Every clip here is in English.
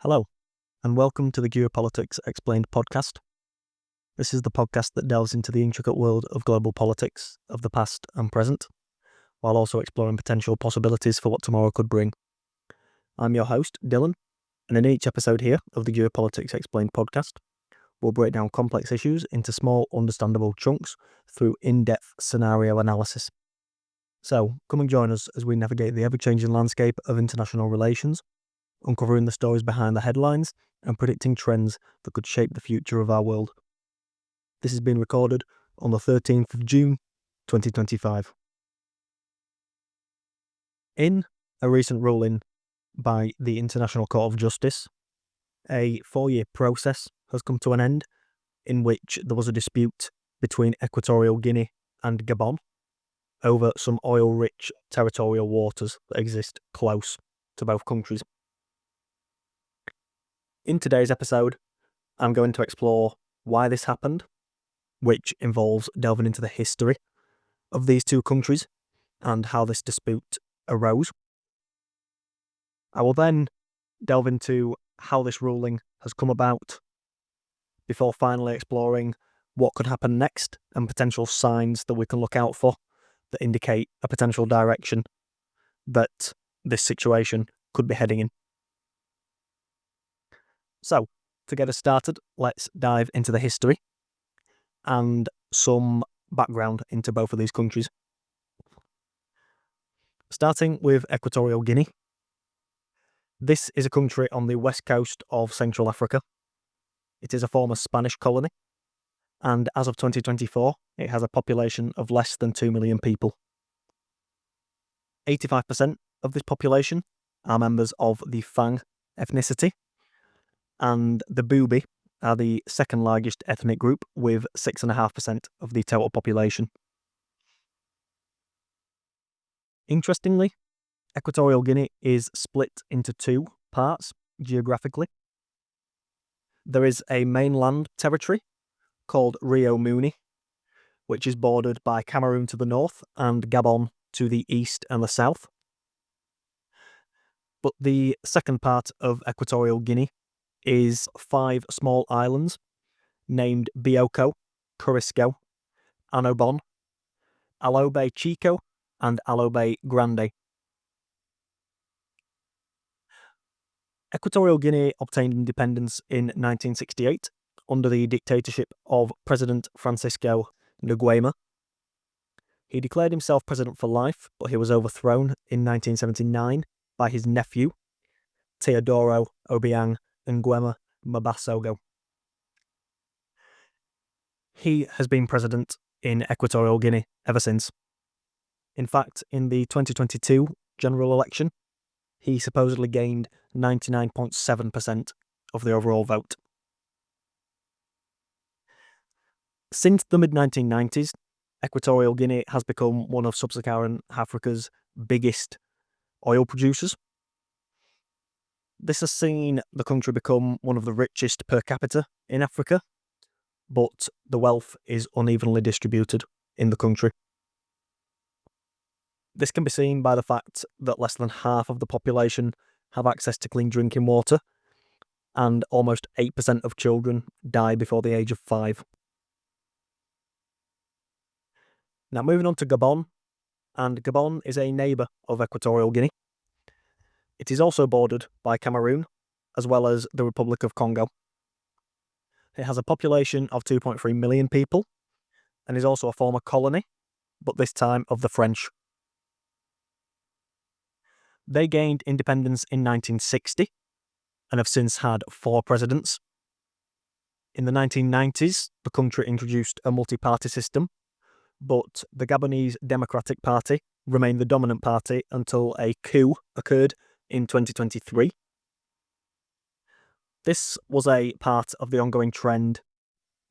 Hello, and welcome to the Geopolitics Explained podcast. This is the podcast that delves into the intricate world of global politics of the past and present, while also exploring potential possibilities for what tomorrow could bring. I'm your host, Dylan, and in each episode here of the Geopolitics Explained podcast, we'll break down complex issues into small, understandable chunks through in-depth scenario analysis. So, come and join us as we navigate the ever-changing landscape of international relations, uncovering the stories behind the headlines and predicting trends that could shape the future of our world. This has been recorded on the 13th of June, 2025. In a recent ruling by the International Court of Justice, a 4-year process has come to an end in which there was a dispute between Equatorial Guinea and Gabon over some oil-rich territorial waters that exist close to both countries. In today's episode, I'm going to explore why this happened, which involves delving into the history of these two countries and how this dispute arose. I will then delve into how this ruling has come about, before finally exploring what could happen next and potential signs that we can look out for that indicate a potential direction that this situation could be heading in. So, to get us started, let's dive into the history and some background into both of these countries. Starting with Equatorial Guinea. This is a country on the west coast of Central Africa. It is a former Spanish colony, and as of 2024, it has a population of less than 2 million people. 85% of this population are members of the Fang ethnicity, and the Bubi are the second largest ethnic group with 6.5% of the total population. Interestingly, Equatorial Guinea is split into two parts geographically. There is a mainland territory called Rio Muni, which is bordered by Cameroon to the north and Gabon to the east and the south. But the second part of Equatorial Guinea is 5 small islands named Bioko, Corisco, Annobon, Alobe Chico, and Alobe Grande. Equatorial Guinea obtained independence in 1968 under the dictatorship of President Francisco Nguema. He declared himself president for life, but he was overthrown in 1979 by his nephew, Teodoro Obiang Nguema Mbasogo. He has been president in Equatorial Guinea ever since. In fact, in the 2022 general election, he supposedly gained 99.7% of the overall vote. Since the mid-1990s, Equatorial Guinea has become one of sub-Saharan Africa's biggest oil producers. This has seen the country become one of the richest per capita in Africa, but the wealth is unevenly distributed in the country. This can be seen by the fact that less than half of the population have access to clean drinking water, and almost 8% of children die before the age of 5. Now moving on to Gabon, and Gabon is a neighbour of Equatorial Guinea. It is also bordered by Cameroon, as well as the Republic of Congo. It has a population of 2.3 million people, and is also a former colony, but this time of the French. They gained independence in 1960 and have since had 4 presidents. In the 1990s, the country introduced a multi-party system, but the Gabonese Democratic Party remained the dominant party until a coup occurred in 2023. This was a part of the ongoing trend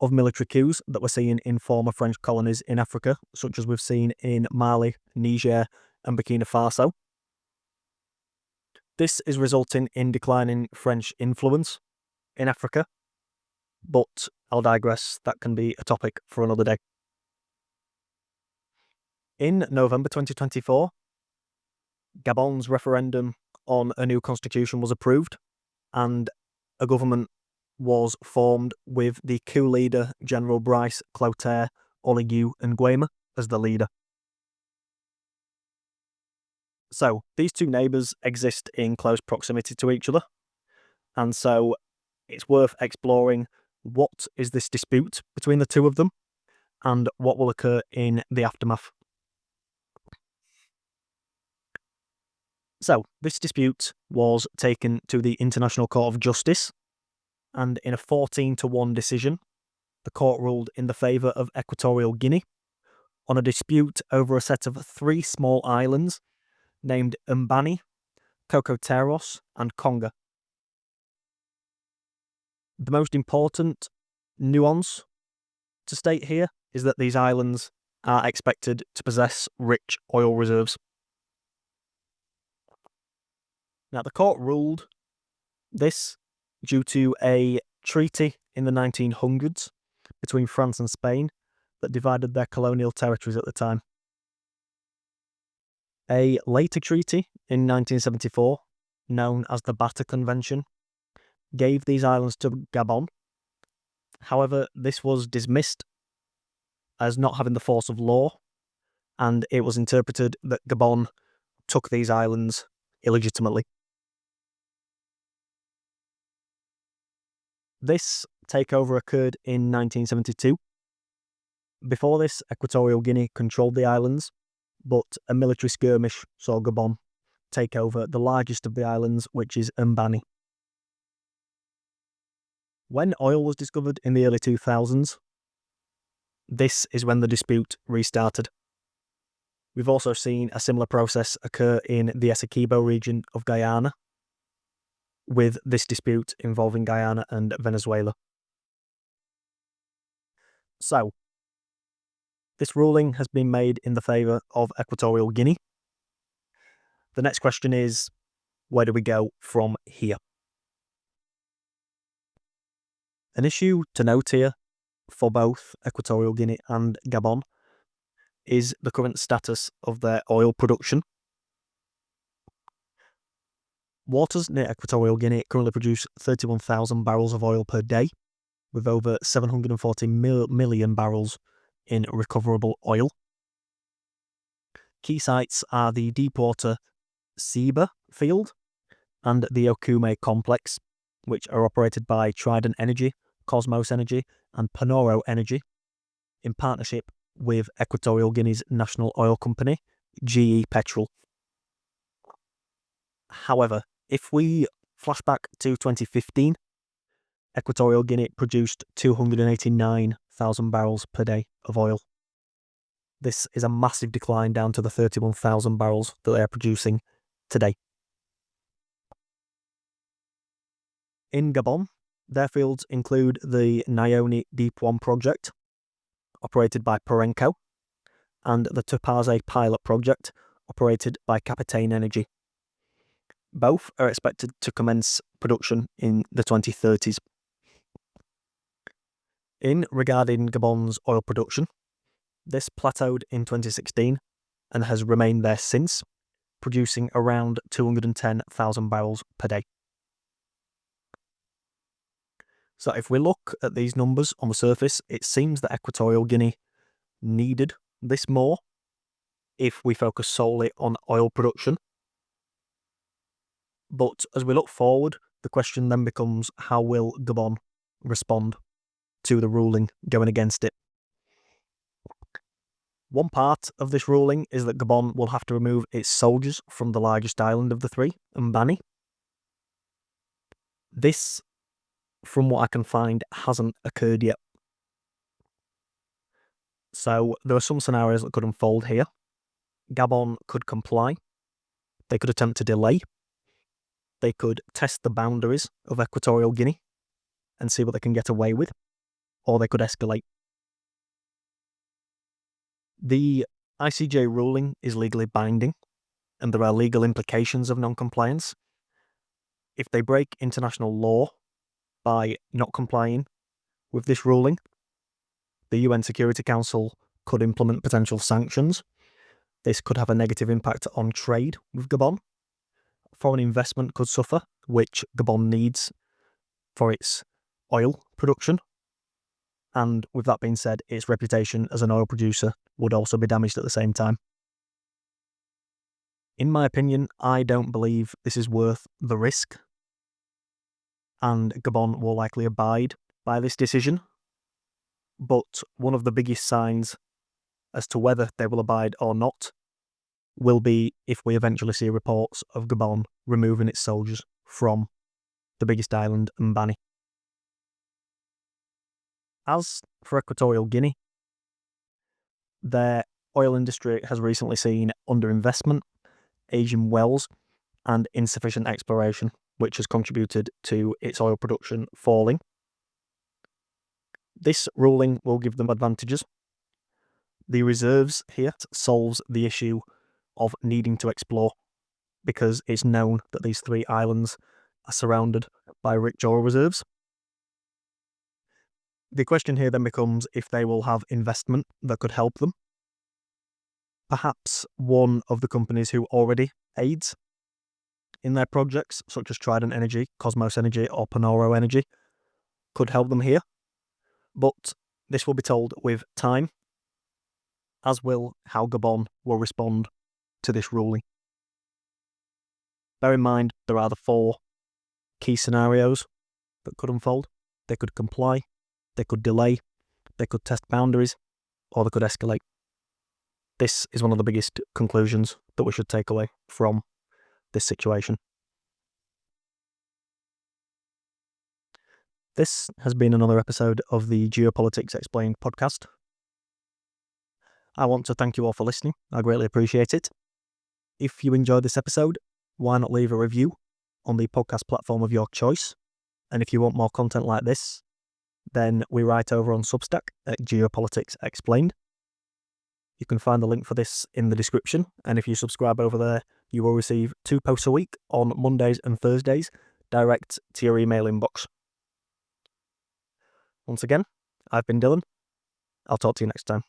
of military coups that we're seeing in former French colonies in Africa, such as we've seen in Mali, Niger, and Burkina Faso. This is resulting in declining French influence in Africa, but I'll digress, that can be a topic for another day. In November 2024, Gabon's referendum on a new constitution was approved, and a government was formed with the coup leader General Brice Clotaire Oligui Nguema as the leader. So these two neighbours exist in close proximity to each other, and so it's worth exploring what is this dispute between the two of them and what will occur in the aftermath. So, this dispute was taken to the International Court of Justice, and in a 14-1 decision, the court ruled in the favour of Equatorial Guinea on a dispute over a set of 3 small islands named Mbani, Cocoteros, and Conga. The most important nuance to state here is that these islands are expected to possess rich oil reserves. Now, the court ruled this due to a treaty in the 1900s between France and Spain that divided their colonial territories at the time. A later treaty in 1974, known as the Bata Convention, gave these islands to Gabon. However, this was dismissed as not having the force of law, and it was interpreted that Gabon took these islands illegitimately. This takeover occurred in 1972. Before this, Equatorial Guinea controlled the islands, but a military skirmish saw Gabon take over the largest of the islands, which is Mbani. When oil was discovered in the early 2000s, this is when the dispute restarted. We've also seen a similar process occur in the Essequibo region of Guyana, with this dispute involving Guyana and Venezuela. So, this ruling has been made in the favour of Equatorial Guinea. The next question is, where do we go from here? An issue to note here for both Equatorial Guinea and Gabon is the current status of their oil production. Waters near Equatorial Guinea currently produce 31,000 barrels of oil per day, with over 740 million barrels in recoverable oil. Key sites are the deepwater Ceiba field and the Okume complex, which are operated by Trident Energy, Cosmos Energy, and Panoro Energy, in partnership with Equatorial Guinea's national oil company, GE Petrol. However, if we flash back to 2015, Equatorial Guinea produced 289,000 barrels per day of oil. This is a massive decline down to the 31,000 barrels that they are producing today. In Gabon, their fields include the Nyoni Deep 1 project, operated by Perenco, and the Topaze pilot project, operated by Capitaine Energy. Both are expected to commence production in the 2030s. In regarding Gabon's oil production, this plateaued in 2016 and has remained there since, producing around 210,000 barrels per day. So if we look at these numbers on the surface, it seems that Equatorial Guinea needed this more if we focus solely on oil production. But as we look forward, the question then becomes, how will Gabon respond to the ruling going against it? One part of this ruling is that Gabon will have to remove its soldiers from the largest island of the three, Mbani. This, from what I can find, hasn't occurred yet. So there are some scenarios that could unfold here. Gabon could comply. They could attempt to delay. They could test the boundaries of Equatorial Guinea and see what they can get away with, or they could escalate. The ICJ ruling is legally binding, and there are legal implications of non-compliance. If they break international law by not complying with this ruling, the UN Security Council could implement potential sanctions. This could have a negative impact on trade with Gabon. Foreign investment could suffer, which Gabon needs for its oil production. And with that being said, its reputation as an oil producer would also be damaged at the same time. In my opinion, I don't believe this is worth the risk, and Gabon will likely abide by this decision. But one of the biggest signs as to whether they will abide or not will be if we eventually see reports of Gabon removing its soldiers from the biggest island, Mbani. As for Equatorial Guinea, their oil industry has recently seen underinvestment, aging wells, and insufficient exploration, which has contributed to its oil production falling. This ruling will give them advantages. The reserves here solves the issue of needing to explore, because it's known that these 3 islands are surrounded by rich oil reserves. The question here then becomes if they will have investment that could help them. Perhaps one of the companies who already aids in their projects, such as Trident Energy, Cosmos Energy, or Panoro Energy, could help them here. But this will be told with time, as will how Gabon will respond to this ruling. Bear in mind, there are the 4 key scenarios that could unfold. They could comply, they could delay, they could test boundaries, or they could escalate. This is one of the biggest conclusions that we should take away from this situation. This has been another episode of the Geopolitics Explained podcast. I want to thank you all for listening. I greatly appreciate it. If you enjoyed this episode, why not leave a review on the podcast platform of your choice? And if you want more content like this, then we write over on Substack at Geopolitics Explained. You can find the link for this in the description, and if you subscribe over there, you will receive 2 posts a week on Mondays and Thursdays, direct to your email inbox. Once again, I've been Dylan. I'll talk to you next time.